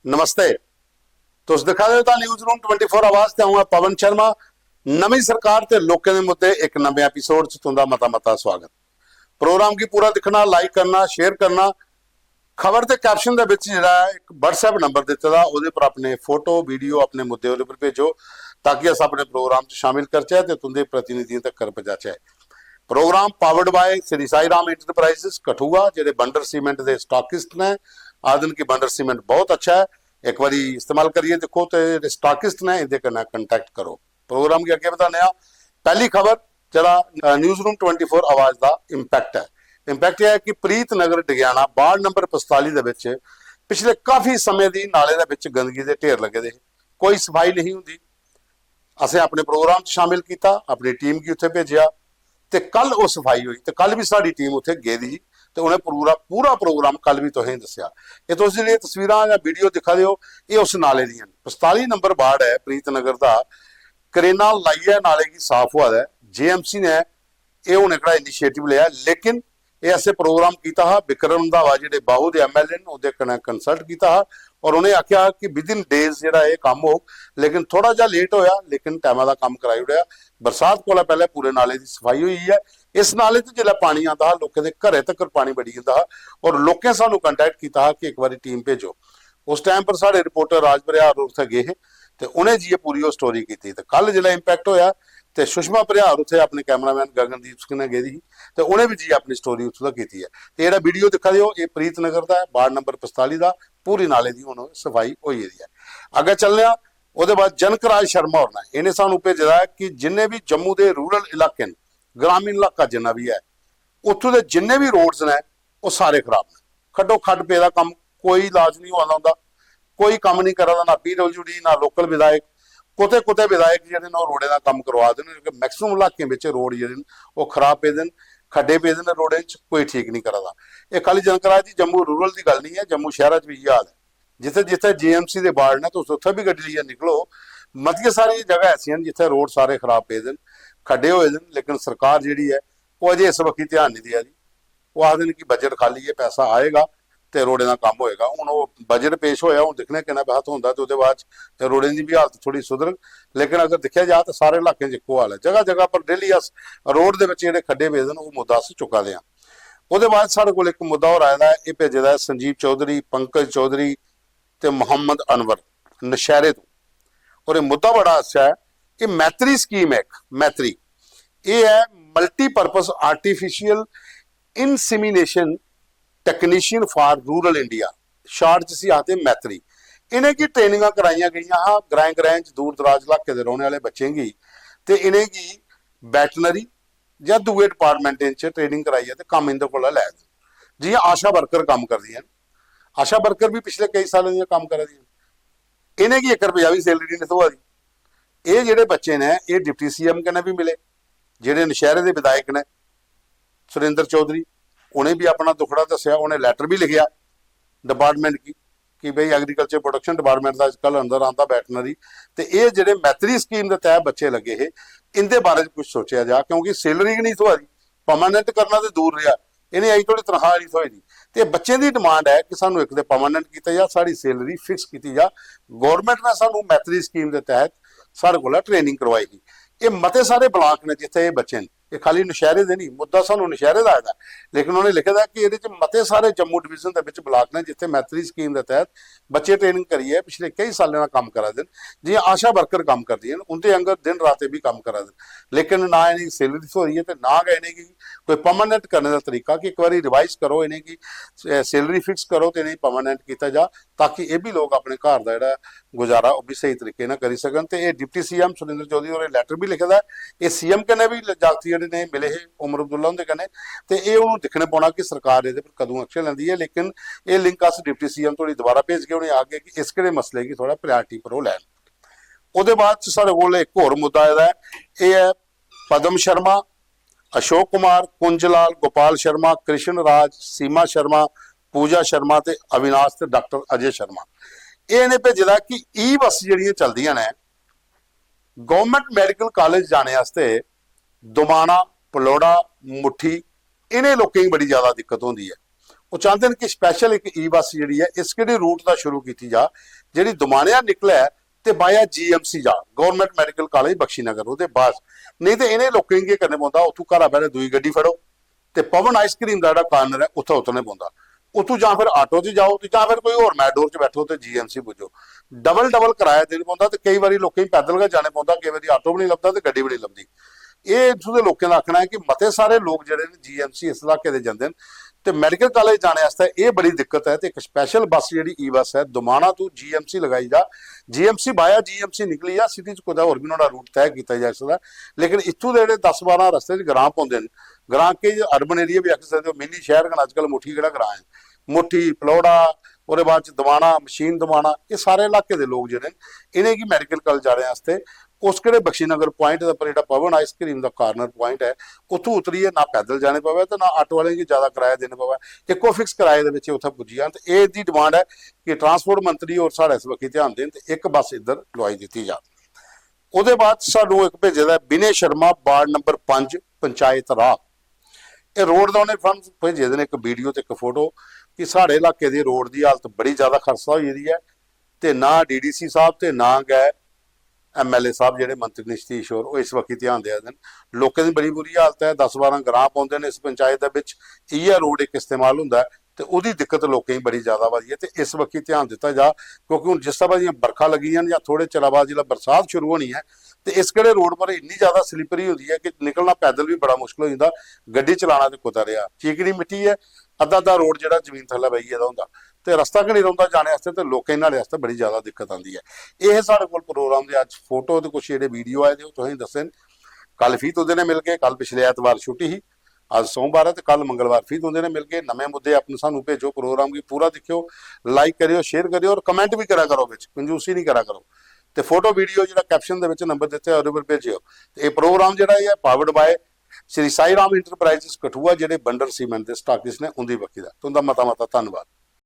नमस्ते। तुस दिखा रहे हो न्यूज़ रूम 24 आवाज ते हूं पवन शर्मा। नवी सरकार ते लोकें दे मुद्दे एक नवे एपीसोड च तुंदा मता मता स्वागत। प्रोग्राम की पूरा दिखना, लाइक करना, शेयर करना। खबर के कैप्शन दे विच जिहड़ा एक WhatsApp नंबर दित्ते दा उहदे पर अपने फोटो वीडियो अपने मुद्दे उहदे पर भेजो ताकि अस अपने प्रोग्राम च शामिल करचै ते तुंदे प्रतिनिधियों तक कर पहुंचाचै। Program powered by Shri Sai Ram enterprises Kathua जेडे बंडर सीमेंट के स्टॉकिस्ट ने। आदन की बंडर सीमेंट बहुत अच्छा है, एक बार इस्तेमाल करिए देखो तो स्टॉकिस्ट ने इहदे कन्नै कंटैक्ट करो। प्रोग्राम के अगे बढ़ाने पहली खबर जरा न्यूज़ रूम 24 आवाज का इंपैक्ट है। इंपैक्ट यह है कि प्रीत नगर डगियाना वार्ड नंबर 45 दे विच पिछले काफी समय की नाले दे विच गंदगी के ढेर लगे दे, कोई सफाई नहीं होंदी। असें अपने प्रोग्राम च शामिल किया, अपनी टीम की उत्थे भेजिया ते कल वो सफाई हुई ते कल भी साडी टीम उत्थे गेदी ते उन्हें पूरा प्रोग्राम कल भी तुसें दस्सिया। ये तुस जिहड़ियां तस्वीरां या वीडियो दिखा दे हो ये उस नाले दियां 45 नंबर वार्ड है प्रीत नगर दा। करेना लाइए नाले की साफ हुआ है। JMC ने यह हुण एकड़ा इनिशिएटिव लिया, लेकिन ये ऐसे प्रोग्राम किया हा विक्रम रंधावा जिहड़े बाहू के MLA ने उहदे कन्नै कंसल्ट किया हा और उन्हें आख्या कि विदिन डेज जिहड़ा ये काम हो, लेकिन थोड़ा जा लेट होया लेकिन टाइम का काम कराई उड़िया। बरसात को पहले पूरे नाले की सफाई हुई है। इस नाले से जिसलै पानी आता हा लोगों के घरें तक पानी बड़ी जाता हा और लोगों सानू कंटैक्ट किया कि एक बार टीम भेजो। उस टाइम पर साढ़े रिपोर्टर राज बरियार उत्थे गए तो उन्हें जी पूरी वो स्टोरी की। कल जो इंपैक्ट होया तो सुषमा बरियार उत्थे अपने कैमरामैन गगनदीप सिंह ने गई तो उन्हें भी जी अपनी स्टोरी उत्थों की है। तो यह वीडियो दिखा दिओ ये प्रीत नगर का है, वार्ड नंबर 45 का। पूरी नाले की हुण सफाई हो गई है। अगे चलने उसके बाद जनक राज शर्मा होना इन्हें सानू भेजा है कि जिन्हें भी जम्मू के रूरल इलाके ग्रामीण इलाका जिन्ना भी है उत्थों के जिन्ने भी रोड्स ने वो सारे खराब ने। खड्डो खड्ड पे का काम कोई इलाज नहीं होता, कोई काम नहीं करा ना PWD ना लोकल विधायक। कुते कुते विधायक जिहड़े ने रोडे का काम करवा देन। मैक्सिमम इलाके में रोड जिहड़े वो खराब पे दिन, खड्डे पे दिन, रोडें कोई ठीक नहीं करता। ये खाली जनकराज की जम्मू रूरल की गल नहीं है, जम्मू शहर भी यही हाल है। जिथे जिथे JMC के वार्ड ने तुम उत्थे भी गड्डी लिए निकलो। मतियां सारी जगह ऐसियां जिथे रोड सारे खराब पे दिन, खड्डे होए दिन, लेकिन सरकार जिहड़ी है वो अजे इस वक्त ध्यान नहीं दिया जी। वो आखदे कि बजट खाली है, पैसा आएगा तो रोडे का काम होएगा। हुण वो बजट पेश होया, हुण दिखने किन्ना पैसा होंदा ते उहदे बाद रोडें की भी हालत थोड़ी सुधर। लेकिन अगर देखा जाए तो सारे इलाके च इक्को हाल है। जगह जगह पर डेली अस रोड के जिहड़े खड्डे पे वो मुद्दा अस चुका दे। उसदे बाद साढ़े कोल एक मुद्दा होर आया है, ये भेजे दा संजीव चौधरी, पंकज चौधरी ते मोहम्मद अनवर नशहरे तो। और ये मुद्दा बड़ा अच्छा है कि मैत्री स्कीम है। एक मैत्री ये है multipurpose artificial insemination technician for rural India, short च आते मैत्री। इन्हें की ट्रेनिंग कराई गई हाँ ग्राएं ग्राएं दूर दराज इलाके के रोने वाले बच्चे की, तो इन्हें की वैटनरी या दूए डिपार्टमेंट ट्रेनिंग कराई है तो कम इनके को लै जी। आशा वर्कर काम कर दी, आशा वर्कर भी पिछले कई सालों काम कर दी। इन्हें की 1 रुपया भी सैलरी नहीं थोआ दी। ये जोड़े बच्चे ने ये डिप्टी CM कन्नै भी मिले, जेडे नशहरे के विधायक ने सुरेंद्र चौधरी, उन्हें भी अपना दुखड़ा दसिया। उन्हें लैटर भी लिखिया डिपार्टमेंट की कि भाई एग्रीकल्चर प्रोडक्शन डिपार्टमेंट का अजकल अंदर आता वैटनरी, तो ये जो मैत्री स्कीम के तहत बच्चे लगे है इनके बारे कुछ सोचा जा, क्योंकि सैलरी नहीं थोआ दी। परमानेंट करना तो दूर रहा, इन्हें आई थोड़ी तनख्वाह नहीं थोई दी। तो बच्चे की डिमांड है कि सानू एक तो परमानेंट किया जा, साड़ी सैलरी फिक्स की जा। गौरमेंट ने सानू मैत्री स्कीम के तहत साढ़े को ट्रेनिंग करवाई थी। ये मते सारे ब्लॉक ने जिथे ये बच्चे ने, ये खाली नशहरे दे नहीं, मुद्दा सानू नशहरे का आया, लेकिन उन्हें लिखे दा कि ये मते सारे जम्मू डिवीजन के ब्लॉक ने जिथे मैत्री स्कीम के तहत बच्चे ट्रेनिंग करी है, पिछले कई सालों का काम करा दिन। जी आशा वर्कर काम कर दी है, उनके अंगर दिन रात भी काम करा दिन, लेकिन ना इन्हें सैलरी हो रही है तो ना इन्हें की कोई परमानेंट करने का तरीका कि एक बार रिवाइज करो, इन्हें की सैलरी फिक्स करो तो इन्हें परमानेंट किया जा, ताकि ये भी लोग अपने घर का जो गुजारा वो भी सही तरीके ना करी सकन। तो ये डिप्टी CM सुरेंद्र चौधरी और लैटर भी लिखे दा, ये CM कन्नै भी जागती ने मिले है उमर अब्दुल्ला उनके कन्नै, तो ये उन्होंने दिखने पाना कि सरकार ये कदों एक्शन लेंदी है। लेकिन ये लिंक अस डिप्टी CM थोड़ी दोबारा भेज के उन्हें आगे कि इस किहड़े मसले की थोड़ा प्रायोरिटी पर वो लैन। उसदे बाद साढ़े कोल एक होर मुद्दा आया है, ये है पदम शर्मा, अशोक कुमार, कुंजलाल, गोपाल शर्मा, कृष्ण राज, सीमा शर्मा, पूजा शर्मा ते अविनाश ते डॉक्टर अजय शर्मा। ये इन्हें भेजा कि ई बस जड़ियां चलदियां ने गवर्नमेंट मैडिकल कॉलेज जाने वास्ते दुमाना, पलौड़ा, मुट्ठी, इन्हें लोगों की बड़ी ज्यादा दिक्कत होती है। ਉਹ ਚਾਹੁੰਦੇ ਨੇ ਕਿ ਸਪੈਸ਼ਲ ਇੱਕ ਈ ਬੱਸ ਜਿਹੜੀ ਹੈ ਇਸ ਕਿਹੜੇ ਰੂਟ ਦਾ ਸ਼ੁਰੂ ਕੀਤੀ ਜਾ, ਜਿਹੜੀ ਦੁਮਾਣਿਆ ਨਿਕਲਿਆ ਤੇ ਬਾਇਆ ਜੀਐਮਸੀ ਜਾ, ਗਵਰਨਮੈਂਟ ਮੈਡੀਕਲ ਕਾਲਜ ਬਖਸ਼ੀਨਗਰ, ਉਹਦੇ ਬਾਅਦ ਨਹੀਂ ਤੇ ਇਹਨੇ ਲੋਕਾਂ ਨੂੰ ਕੀ ਕਰਨੇ ਪੈਂਦਾ, ਉੱਥੋਂ ਘਰ ਆ ਪਹਿਲੇ ਦੂਈ ਗੱਡੀ ਫੜੋ ਤੇ ਪਵਨ ਆਈਸਕ੍ਰੀਮ ਦਾ ਜਿਹੜਾ ਕਾਰਨਰ ਹੈ ਉੱਥੇ ਉਤਰਨੇ ਪੈਂਦਾ, ਉੱਥੋਂ ਜਾਂ ਫਿਰ ਆਟੋ 'ਚ ਜਾਓ ਤੇ ਜਾਂ ਫਿਰ ਕੋਈ ਹੋਰ ਮੈਟਡੋਰ 'ਚ ਬੈਠੋ ਤੇ ਜੀਐਮਸੀ ਪੁੱਜੋ। ਡਬਲ ਕਿਰਾਇਆ ਦੇਣਾ ਪੈਂਦਾ ਤੇ ਕਈ ਵਾਰੀ ਲੋਕਾਂ ਨੂੰ ਪੈਦਲ ਕੇ ਜਾਣੇ ਪੈਂਦਾ, ਕਈ ਵਾਰੀ ਆਟੋ ਵੀ ਨਹੀਂ ਲੱਭਦਾ ਤੇ ਗੱਡੀ ਵੀ ਨਹੀਂ ਲੱਭਦੀ। ਇਹ ਇੱਥੋਂ ਦੇ ਲੋਕਾਂ ਦਾ ਆਖਣਾ ਹੈ ਕਿ ਮਤੇ ਸਾਰੇ ਲੋਕ ਜਿਹੜੇ ਨੇ ਜੀਐਮਸੀ ਇਸ ਇਲਾਕੇ ਦੇ ਜਾਂਦੇ ਨੇ ਤੇ ਮੈਡੀਕਲ ਕਾਲਜ ਜਾਣੇ ਵਾਸਤੇ ਇਹ ਬੜੀ ਦਿੱਕਤ ਹੈ। ਤੇ ਇੱਕ ਸਪੈਸ਼ਲ ਬੱਸ ਜਿਹੜੀ ਈ ਬੱਸ ਹੈ ਦੁਮਾਣਾ ਤੋਂ ਜੀਐਮਸੀ ਲਗਾਈ ਜਾ, ਜੀਐਮਸੀ ਬਾਇਆ ਜੀਐਮਸੀ ਨਿਕਲੀ ਆ, ਸਿਟੀ 'ਚ ਕੋਈ ਹੋਰ ਵੀ ਉਹਨਾਂ ਦਾ ਰੂਟ ਤੈਅ ਕੀਤਾ ਜਾ ਸਕਦਾ। ਲੇਕਿਨ ਇੱਥੋਂ ਦੇ ਜਿਹੜੇ 10-12 ਰਸਤੇ 'ਚ ਗ੍ਰਾਮ ਪਾਉਂਦੇ ਨੇ, ਗ੍ਰਾਮ ਕੇ ਅਰਬਨ ਏਰੀਆ ਵੀ ਆਖ ਸਕਦੇ ਹੋ, ਮਿੰਨੀ ਸ਼ਹਿਰ ਅੱਜ ਕੱਲ੍ਹ ਮੁੱਠੀ ਕਿਹੜਾ ਗ੍ਰਾਮ ਹੈ, ਮੁੱਠੀ ਪਲੌੜਾ, ਉਹਦੇ ਬਾਅਦ 'ਚ ਦਵਾਣਾ, ਮਸ਼ੀਨ ਦਵਾਣਾ, ਇਹ ਸਾਰੇ ਇਲਾਕੇ ਦੇ ਲੋਕ ਜਿਹੜੇ ਨੇ ਇਹਨੇ ਕੀ ਮੈਡੀਕਲ ਕਾਲਜ ਜਾਣੇ ਵਾਸਤੇ ਉਸ ਕਿਹੜੇ ਬਖਸ਼ੀਨਗਰ ਪੁਆਇੰਟ ਦੇ ਉੱਪਰ ਜਿਹੜਾ ਪਵਨ ਆਈਸਕ੍ਰੀਮ ਦਾ ਕਾਰਨਰ ਪੁਆਇੰਟ ਹੈ ਉੱਥੋਂ ਉਤਰੀਏ, ਨਾ ਪੈਦਲ ਜਾਣੇ ਪਵੇ ਤੇ ਨਾ ਆਟੋ ਵਾਲੇ ਨੂੰ ਜ਼ਿਆਦਾ ਕਿਰਾਇਆ ਦੇਣਾ ਪਵੇ, ਇੱਕੋ ਫਿਕਸ ਕਿਰਾਏ ਦੇ ਵਿੱਚ ਉੱਥੇ ਪੁੱਜੀ ਜਾਣ। ਤੇ ਇਹ ਦੀ ਡਿਮਾਂਡ ਹੈ ਕਿ ਟਰਾਂਸਪੋਰਟ ਮੰਤਰੀ ਔਰ ਸਾਡੇ ਇਸ ਵਕਤ ਧਿਆਨ ਦੇਣ ਤੇ ਇੱਕ ਬੱਸ ਇੱਧਰ ਲਵਾਈ ਦਿੱਤੀ ਜਾ। ਉਹਦੇ ਬਾਅਦ ਸਾਨੂੰ ਇੱਕ ਭੇਜੇ ਦਾ ਬਿਨੇ ਸ਼ਰਮਾ, ਵਾਰਡ ਨੰਬਰ 5, ਪੰਚਾਇਤ ਰਾਹ, ਇਹ ਰੋਡ ਦਾ ਉਹਨੇ ਫਰਮ ਭੇਜੇ ਦੇ ਨੇ ਇੱਕ ਵੀਡੀਓ ਤੇ ਇੱਕ ਫੋਟੋ ਕਿ ਸਾਡੇ ਇਲਾਕੇ ਦੀ ਰੋਡ ਦੀ ਹਾਲਤ ਬੜੀ ਜ਼ਿਆਦਾ ਖਸਤਾ ਹੋਈ ਦੀ ਹੈ ਤੇ ਨਾ ਡੀਡੀਸੀ ਸਾਹਿਬ ਤੇ ਨਾ ਗਏ ਐਮਐਲਏ ਸਾਹਿਬ ਜਿਹੜੇ ਮੰਤਰੀ ਨੇ ਸਤੀਸ਼ ਹੋਰ, ਉਹ ਇਸ ਵਕਤ ਧਿਆਨ ਦੇ ਰਹੇ ਨੇ। ਲੋਕਾਂ ਦੀ ਬੜੀ ਬੁਰੀ ਹਾਲਤ ਹੈ, 10-12 ਗ੍ਰਾਮ ਪਾਉਂਦੇ ਨੇ ਇਸ ਪੰਚਾਇਤ ਦੇ ਵਿੱਚ, ਇਹ ਰੋਡ ਇੱਕ ਇਸਤੇਮਾਲ ਹੁੰਦਾ ਤੇ ਉਹਦੀ ਦਿੱਕਤ ਲੋਕਾਂ ਦੀ ਬੜੀ ਜ਼ਿਆਦਾ ਵਧੀ ਹੈ ਤੇ ਇਸ ਵਕਤ ਧਿਆਨ ਦਿੱਤਾ ਜਾ, ਕਿਉਂਕਿ ਹੁਣ ਜਿਸ ਤਰ੍ਹਾਂ ਦੀਆਂ ਬਰਖਾ ਲੱਗੀਆਂ ਜਾਂ ਥੋੜੇ ਚਿਰ ਬਾਅਦ ਜਿਹੜਾ ਬਰਸਾਤ ਸ਼ੁਰੂ ਹੋਣੀ ਹੈ ਤੇ ਇਸ ਕਿਹੜੇ ਰੋਡ ਪਰ ਇੰਨੀ ਜ਼ਿਆਦਾ ਸਲਿਪਰੀ ਹੁੰਦੀ ਹੈ ਕਿ ਨਿਕਲਣਾ ਪੈਦਲ ਵੀ ਬੜਾ ਮੁਸ਼ਕਲ ਹੋ ਜਾਂਦਾ, ਗੱਡੀ ਚਲਾਉਣਾ ਤੇ ਕੁੱਤਾ ਰਿਹਾ, ਚੀਕਣੀ ਮਿੱਟੀ ਹੈ, ਅੱਧਾ ਰੋਡ ਜਿਹੜਾ ਜ਼ਮੀਨ ਥੱਲੇ ਬਈ ਇਹਦਾ ਹੁੰਦਾ ਤੇ ਰਸਤਾ ਕਿ ਨਹੀਂ ਰਹਿੰਦਾ ਜਾਣੇ ਵਾਸਤੇ ਤੇ ਲੋਕਾਂ ਨਾਲ ਵਾਸਤੇ ਬੜੀ ਜ਼ਿਆਦਾ ਦਿੱਕਤ ਆਉਂਦੀ ਹੈ। ਇਹ ਸਾਡੇ ਕੋਲ ਪ੍ਰੋਗਰਾਮ ਦੇ ਅੱਜ ਫੋਟੋ ਤੇ ਕੁਝ ਜਿਹੜੇ ਵੀਡੀਓ ਆਏ ਨੇ ਉਹ ਤੁਸੀਂ ਦੱਸੇ। ਕੱਲ ਫੀ ਤੋਂ ਨੇ ਮਿਲ ਗਏ, ਕੱਲ ਪਿਛਲੇ ਐਤਵਾਰ ਛੁੱਟੀ ਸੀ, ਅੱਜ ਸੋਮਵਾਰ ਹੈ ਤੇ ਕੱਲ ਮੰਗਲਵਾਰ ਫੀ ਤੋਂ ਨੇ ਮਿਲ ਗਏ। ਨਵੇਂ ਮੁੱਦੇ ਆਪਣੇ ਸਾਨੂੰ ਭੇਜੋ, ਪ੍ਰੋਗਰਾਮ ਵੀ ਪੂਰਾ ਦੇਖਿਓ, ਲਾਈਕ ਕਰਿਓ, ਸ਼ੇਅਰ ਕਰਿਓ ਔਰ ਕਮੈਂਟ ਵੀ ਕਰਿਆ ਕਰੋ, ਵਿੱਚ ਕੰਜੂਸੀ ਨਹੀਂ ਕਰਿਆ ਕਰੋ ਤੇ ਫੋਟੋ ਵੀਡੀਓ ਜਿਹੜਾ ਕੈਪਸ਼ਨ ਦੇ ਵਿੱਚ ਨੰਬਰ ਦਿੱਤੇ ਉਹਦੇ ਉੱਪਰ ਭੇਜਿਓ। ਤੇ ਇਹ ਪ੍ਰੋਗਰਾਮ ਜਿਹੜਾ ਹੈ powered bye Shri Sai Ram enterprises Kathua, ਜਿਹੜੇ ਬੰਡਰ ਸੀਮੈਂਟ ਦੇ ਸਟਾਕਿਸ ਨੇ ਉਹਦੀ ਵਕੀ ਦਾ। ਤੁਹਾਡਾ ਮਤਾ ਧੰਨਵਾਦ।